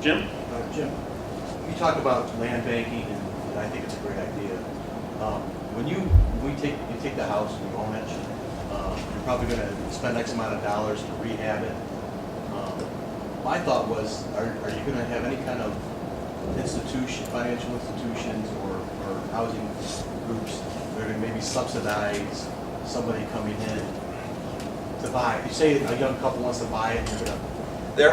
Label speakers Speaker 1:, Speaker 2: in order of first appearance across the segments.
Speaker 1: Jim?
Speaker 2: Jim, you talk about land banking, and I think it's a great idea. When you take the house and you own it, you're probably going to spend X amount of dollars to rehab it. My thought was, are you going to have any kind of financial institutions or housing groups that are going to maybe subsidize somebody coming in to buy? You say a young couple wants to buy it, and you're going to...
Speaker 3: There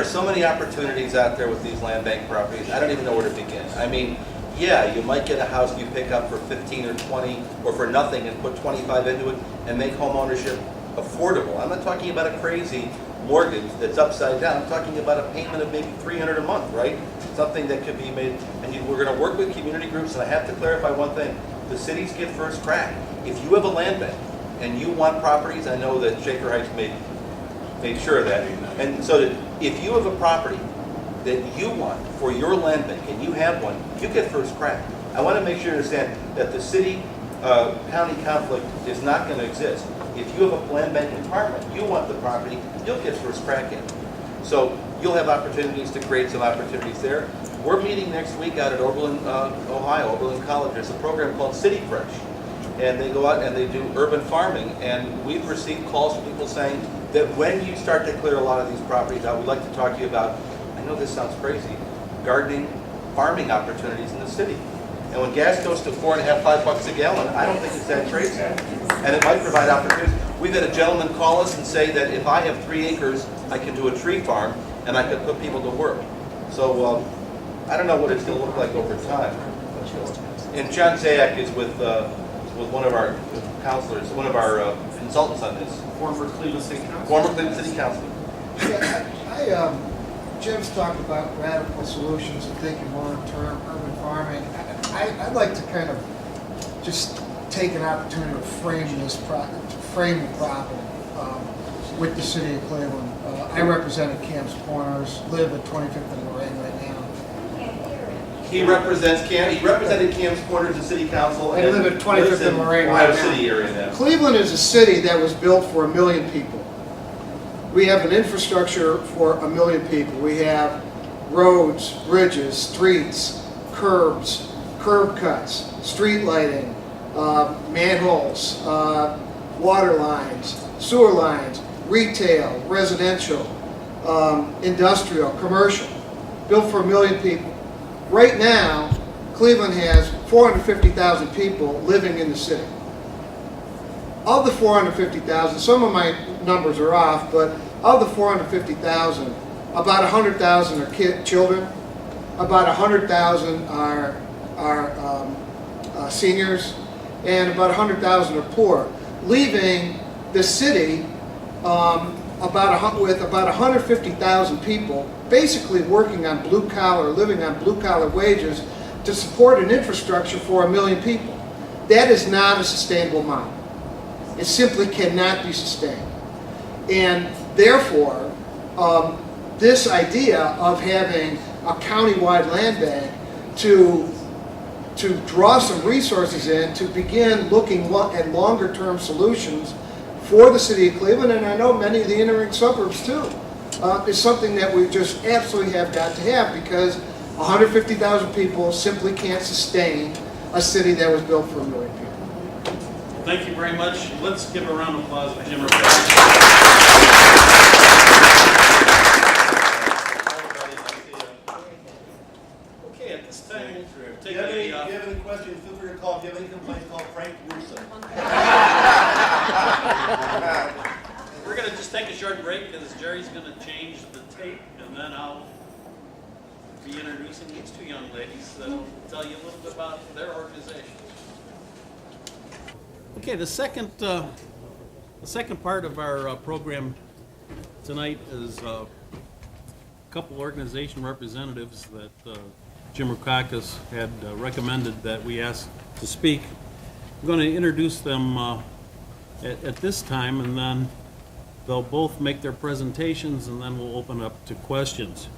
Speaker 3: are so many opportunities out there with these land bank properties. I don't even know where to begin. I mean, yeah, you might get a house you pick up for 15 or 20 or for nothing and put 25 into it and make home ownership affordable. I'm not talking about a crazy mortgage that's upside down. I'm talking about a payment of maybe $300 a month, right? Something that could be made, and we're going to work with community groups, and I have to clarify one thing. The cities get first crack. If you have a land bank and you want properties, I know that Shaker Heights made sure of that. And so that if you have a property that you want for your land bank and you have one, you get first crack. I want to make sure you understand that the city-county conflict is not going to exist. If you have a land bank department, you want the property, you'll get first crack in it. So you'll have opportunities to create some opportunities there. We're meeting next week out at Oberlin, Ohio, Oberlin College. There's a program called City Fresh. And they go out and they do urban farming. And we've received calls from people saying that when you start to clear a lot of these properties out, we'd like to talk to you about, I know this sounds crazy, gardening, farming opportunities in the city. And when gas goes to $4.5, $5 a gallon, I don't think it's that crazy. And it might provide opportunities. We've had a gentleman call us and say that if I have 3 acres, I can do a tree farm and I could put people to work. So I don't know what it's going to look like over time. And John Zayak is with one of our counselors, one of our consultants on this.
Speaker 1: Former Cleveland City Council.
Speaker 3: Former Cleveland City Council.
Speaker 4: Yeah, Jim's talked about radical solutions and thinking long-term, urban farming. I'd like to kind of just take an opportunity to frame the problem with the city of Cleveland. I represented Camps Corners, live at 25th and Lorraine right now.
Speaker 3: He represented Camps Corners in City Council.
Speaker 4: I live at 25th and Lorraine
Speaker 3: Ohio
Speaker 4: right now.
Speaker 3: City area now.
Speaker 4: Cleveland is a city that was built for 1 million people. We have an infrastructure for 1 million people. We have roads, bridges, streets, curbs, curb cuts, street lighting, manholes, water lines, sewer lines, retail, residential, industrial, commercial, built for 1 million people. Right now, Cleveland has 450,000 people living in the city. Of the 450,000, some of my numbers are off, but of the 450,000, about 100,000 are children, about 100,000 are seniors, and about 100,000 are poor, leaving the city with about 150,000 people basically working on blue collar, living on blue collar wages to support an infrastructure for 1 million people. That is not a sustainable model. It simply cannot be sustained. And therefore, this idea of having a county-wide land bank to draw some resources in to begin looking at longer-term solutions for the city of Cleveland, and I know many of the neighboring suburbs too, is something that we just absolutely have got to have, because 150,000 people simply can't sustain a city that was built for 1 million people.
Speaker 1: Thank you very much. Let's give a round of applause for Jim. Okay, at this time, we'll take
Speaker 3: If you have any questions, feel free to call. If you have any complaints, call Frank Russo.
Speaker 1: We're going to just take a short break because Jerry's going to change the tape, and then I'll be introducing these 2 young ladies that will tell you a little bit about their organization. Okay, the second part of our program tonight is a couple organization representatives that Jim Rukakis had recommended that we ask to speak. I'm going to introduce them at this time, and then they'll both make their presentations, and then we'll open up to questions.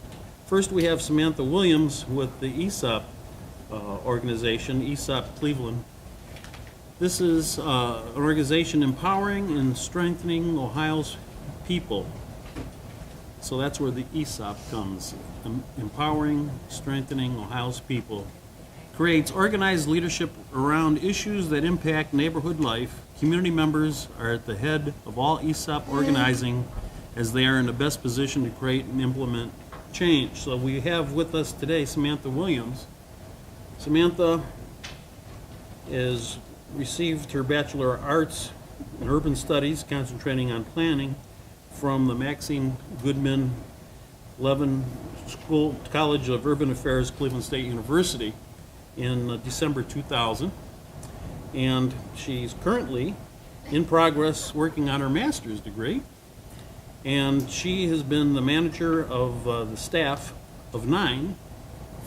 Speaker 1: First, we have Samantha Williams with the ESOP organization, ESOP Cleveland. This is an organization empowering and strengthening Ohio's people. So that's where the ESOP comes. Empowering, strengthening Ohio's people. Creates organized leadership around issues that impact neighborhood life. Community members are at the head of all ESOP organizing, as they are in the best position to create and implement change. So we have with us today Samantha Williams. Samantha has received her Bachelor of Arts in Urban Studies, concentrating on planning, from the Maxine Goodman Levin School College of Urban Affairs, Cleveland State University, in December 2000. And she's currently in progress working on her master's degree. And she has been the manager of the staff of 9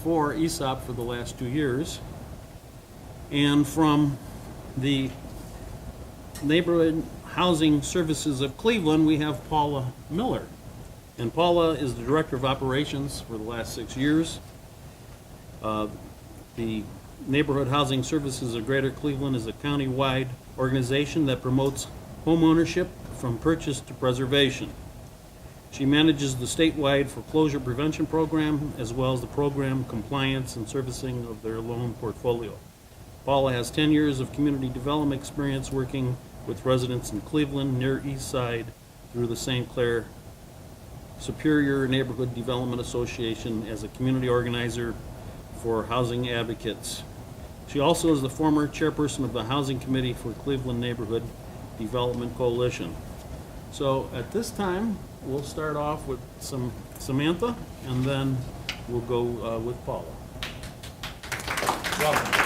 Speaker 1: for ESOP for the last 2 years. And from the Neighborhood Housing Services of Cleveland, we have Paula Miller. And Paula is the Director of Operations for the last 6 years. The Neighborhood Housing Services of Greater Cleveland is a county-wide organization that promotes homeownership from purchase to preservation. She manages the statewide foreclosure prevention program, as well as the program compliance and servicing of their loan portfolio. Paula has 10 years of community development experience working with residents in Cleveland, near East Side, through the St. Clair Superior Neighborhood Development Association as a community organizer for housing advocates. She also is the former chairperson of the Housing Committee for Cleveland Neighborhood Development Coalition. So at this time, we'll start off with Samantha, and then we'll go with Paula.
Speaker 5: Welcome.